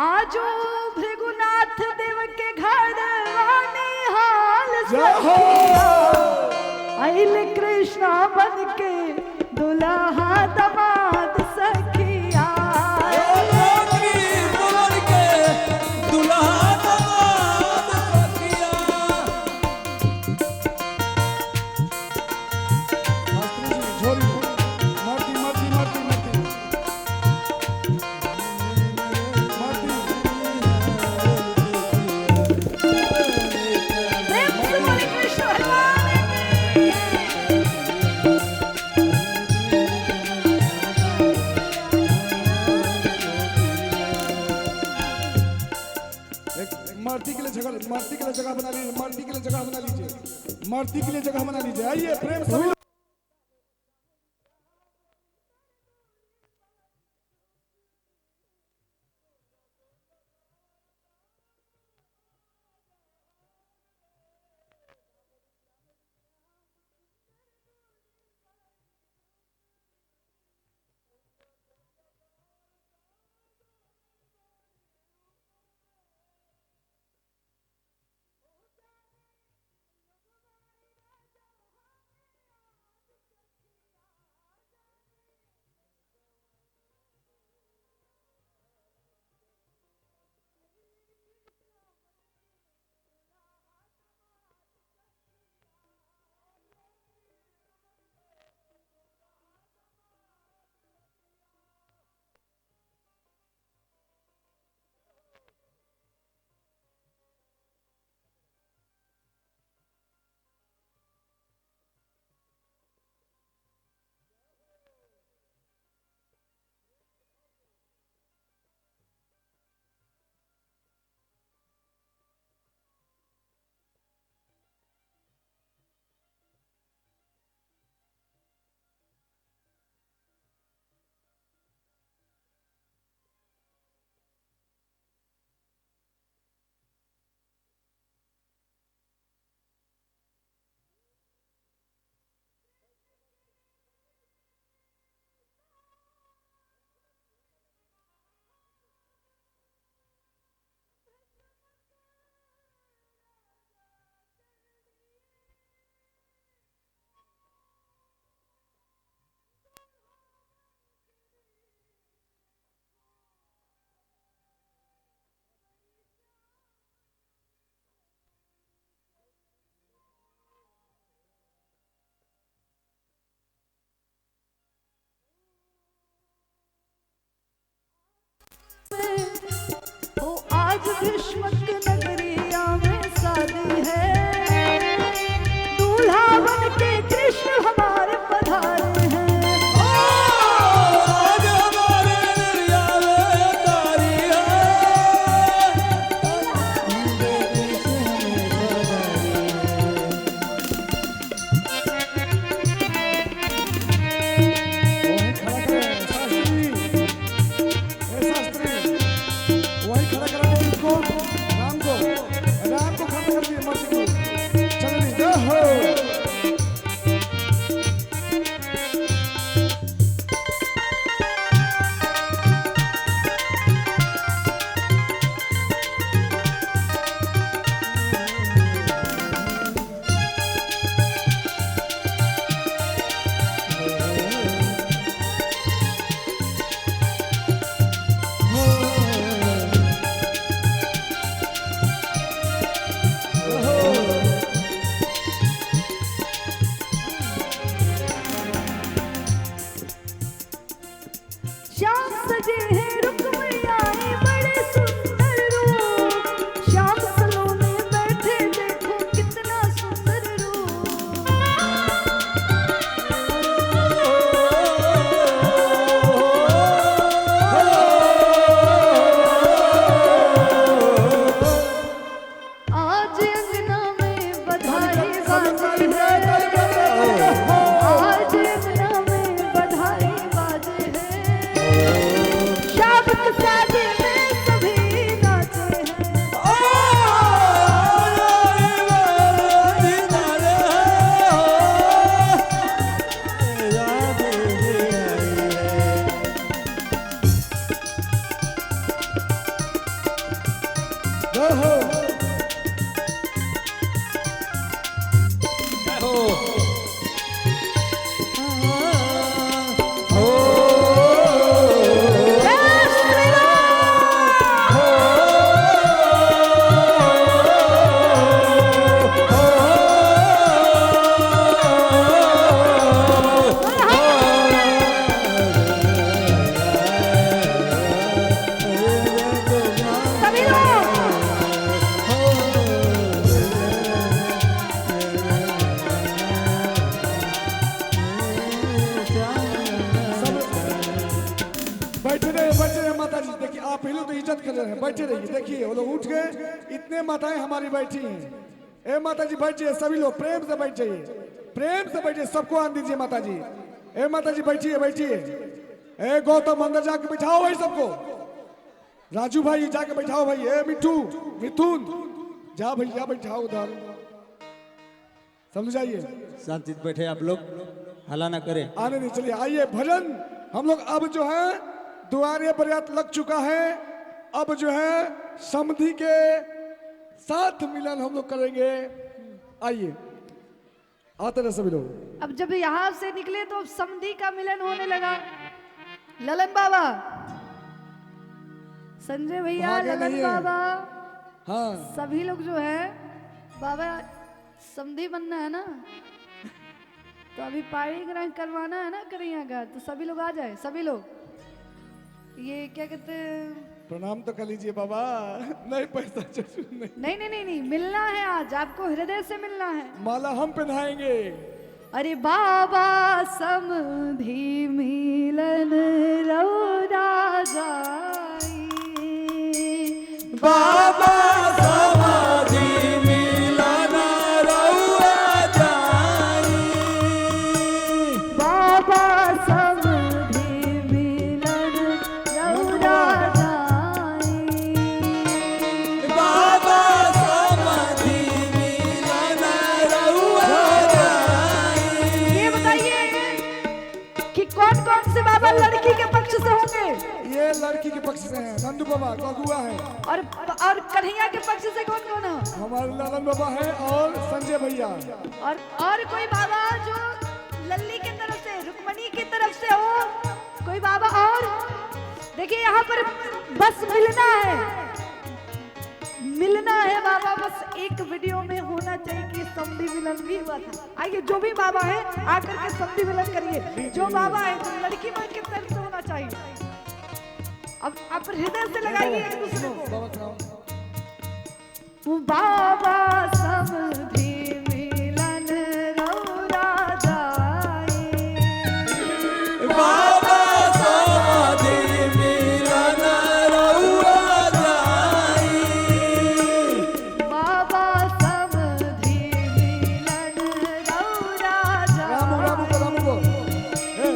आजो भृगुनाथ देव के घर वानी हाल सखिया आइल कृष्णा बन के दुल्हा दमाद सखिया मारुति के लिए जगह बना लीजिए, मारुति के लिए जगह बना लीजिए, मारुति के लिए जगह बना लीजिए। आइए प्रेम सभी आज भीष्म की नगरिया में शादी है दूल्हा बन के कृष्ण हमारे पधारे हैं राम को हो सभी लोग बैठे रहे माता जी। देखिए आप ही लोग तो इज्जत कर रहे हैं, बैठे रहिए। देखिए वो लोग उठ गए, इतने माताएं हमारी बैठी हैं। ए माता जी बैठिए, सभी लोग प्रेम से बैठ जाइए, प्रेम से बैठिए, सबको आन दीजिए माता जी। ए माता जी बैठिए बैठिए। ए गौतम अंदर जाके बिठाओ भाई सबको। राजू भाई जाके बैठाओ भाई। ए मिठू मिथुन जा भैया बैठाओ उधर, समझाइए। शांति से बैठे आप लोग, हल्ला ना करें। आने नहीं, चलिए आइए भजन। हम लोग अब जो है द्वारे बरात लग चुका है, अब जो है समधि के साथ मिलन हम लोग करेंगे। आइए आते रहे सभी लोग। अब जब यहाँ से निकले तो समधी का मिलन होने लगा। ललन बाबा, संजय भैया, भागे ललन नहीं है। बाबा, हाँ सभी लोग जो है बाबा समधी बनना है ना, तो अभी पारी ग्रहण करवाना है ना कन्हैया का, तो सभी लोग आ जाए। सभी लोग ये क्या कहते हैं, प्रणाम तो कर लीजिए बाबा। नहीं पैसा नहीं, नहीं नहीं नहीं नहीं, मिलना है आज आपको, हृदय से मिलना है। माला हम पहनाएंगे। अरे बाबा समधी मिलन रौदा जाई, बाबा समाधि मिलन रउआ जाई, बाबा समधी मिलन रौदा जाई, बाबा समाधि मिलन रउआ जाई। ये बताइए कि कौन कौन से बाबा लड़की के पक्ष से होंगे, ये लड़की के पक्ष से हैं, नंदू बाबा गगुआ है, और कन्हैया के पक्ष से कौन कौन हो, हमारे लालन बाबा है और संजय भैया। और कोई बाबा जो लल्ली की तरफ से, रुक्मणी की तरफ से हो, कोई बाबा। और देखिए यहाँ पर बस मिलना है बाबा, बस एक वीडियो में होना चाहिए कि समधी मिलन भी हुआ था। आइए जो भी बाबा है आकर के समधी मिलन करिए। जो बाबा है तो लड़की मन की तरफ से होना चाहिए। अब आप हृदय से लगाइए एक दूसरे को। बाबा बाबा समधी मिलन रौदा जाई, बाबा समाधि मिलन रउआ जाई, बाबा समधी मिलन रौदा रामू रामू को रामू को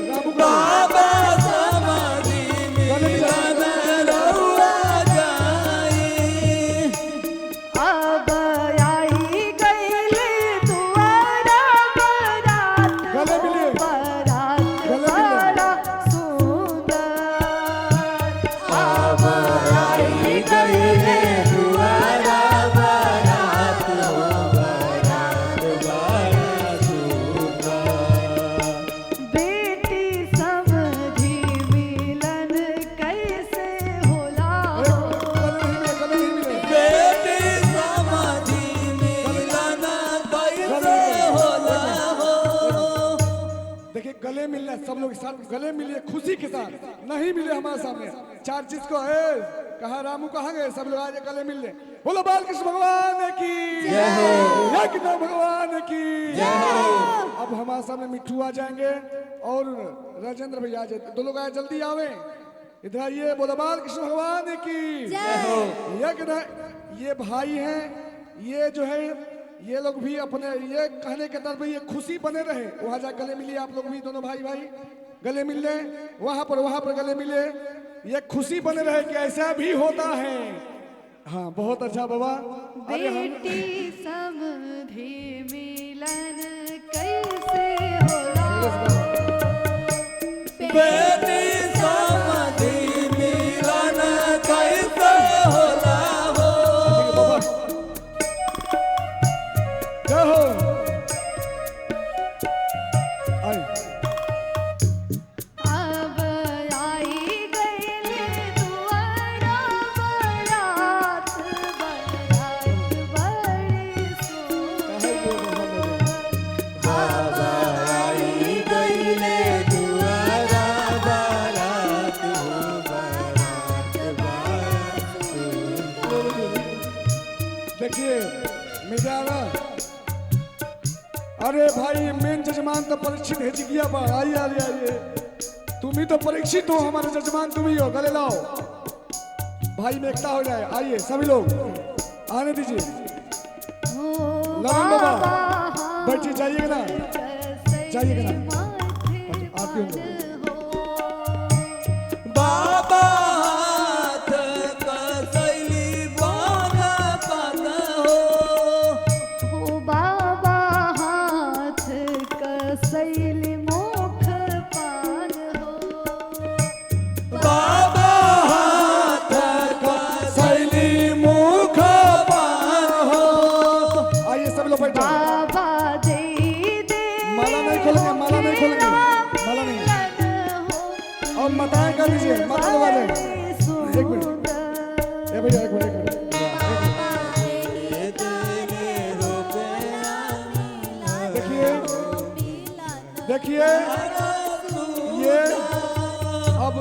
रामू को बाबा समाधि मिलन रउआ जाई। अब आई गईले दुआरा बरात, गले मिलिए। बरात गले मिलिए। बड़ा सुंदर। अब आई गईले दुआरा बरात, हो बरात बड़ा सुंदर। बेटी समधी मिलन कैसे होला हो, गले नहीं मिले। बेटी समाधि मिलन कैसे होला हो। देखिए गले मिलना, सब लोग साथ गले मिलिए खुशी के साथ। नहीं मिले हमारे सामने चार चीज को है, कहा रामू कहाँ गए, सब लोग आज गले मिल ले। बोलो बालकृष्ण भगवान की जय हो। यज्ञ भगवान की जय हो। अब हमारे सामने मिट्ठू आ जाएंगे और राजेंद्र भैया आ जाते, दो लोग आए, जल्दी आवे इधर आइए। बोलो बालकृष्ण भगवान की जय हो। यज्ञ ये भाई हैं, ये जो है ये लोग भी अपने ये कहने के तरफ ये खुशी बने रहे। वहां जा गले मिलिए आप लोग भी, दोनों भाई भाई गले मिल ले, वहां पर गले मिले, ये खुशी बने रहे कि ऐसा भी होता है। हाँ बहुत अच्छा बाबा। अरे हम बेटी समधी मिलन कैसे होला, बेटी समाधि मिलन कैसे होला हो। देखिए मीडिया ना, अरे भाई मेन जजमान तो परीक्षित है जिगिया बा, आइए आइए आइए, तुम ही तो परीक्षित हो, हमारे जजमान तुम ही हो, गले लाओ भाई में एकता हो जाए। आइए सभी लोग आने दीजिए। ललन बाबा बैठिए, जाइएगा ना, जाइएगा ना, आती हूँ। बाबा हाथ कसैली बाना पाना हो, बाबा हाथ कसैली मुख पान हो, बाबा हाथ कसैली मुख पान हो। आइए सब लोग बैठो। बाबा दे दे माला नहीं खोलेंगे, माला नहीं खोलेंगे, माला नहीं। और मताएं कर दीजिए, मत दबा दें। एक मिनट, ए भैया एक मिनट, देखिए देखिए ये अब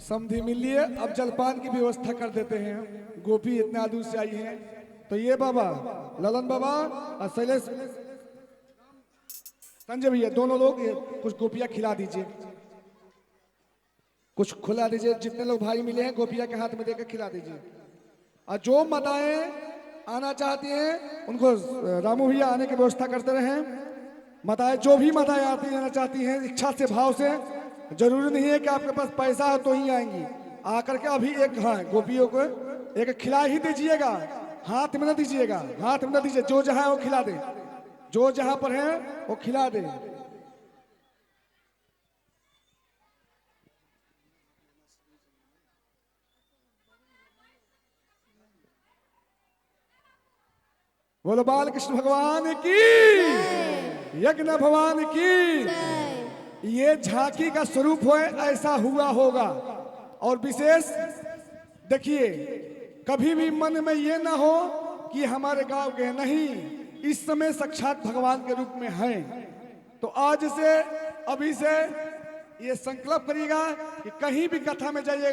समधी मिल लिए। अब जलपान की व्यवस्था कर देते हैं। गोपी इतना दूर से आई है, तो ये बाबा ललन बाबा और शैलेश संजय भैया दोनों लोग ये कुछ गोपियां खिला दीजिए, कुछ खुला दीजिए। जितने लोग भाई मिले हैं गोपियां के हाथ में देकर खिला दीजिए। और जो माताएं आना चाहती हैं उनको रामू भैया आने की व्यवस्था करते रहें। माताएं जो भी माताएं आना चाहती हैं इच्छा से भाव से, जरूरी नहीं है कि आपके पास पैसा हो तो ही आएंगी। आकर के अभी एक हाँ गोपियों को एक खिला ही दीजिएगा, हाथ में न दीजिएगा, हाथ में न दीजिए। जो जहां है वो खिला दे, जो जहां पर है वो खिला दे। बोलो बाल कृष्ण भगवान की, यज्ञ भगवान की। ये झांकी का स्वरूप हो ऐसा हुआ होगा। और विशेष देखिए, कभी भी मन में ये ना हो कि हमारे गांव के नहीं, इस समय साक्षात भगवान के रूप में हैं। तो आज से अभी से ये संकल्प करिएगा कि कहीं भी कथा में जाइए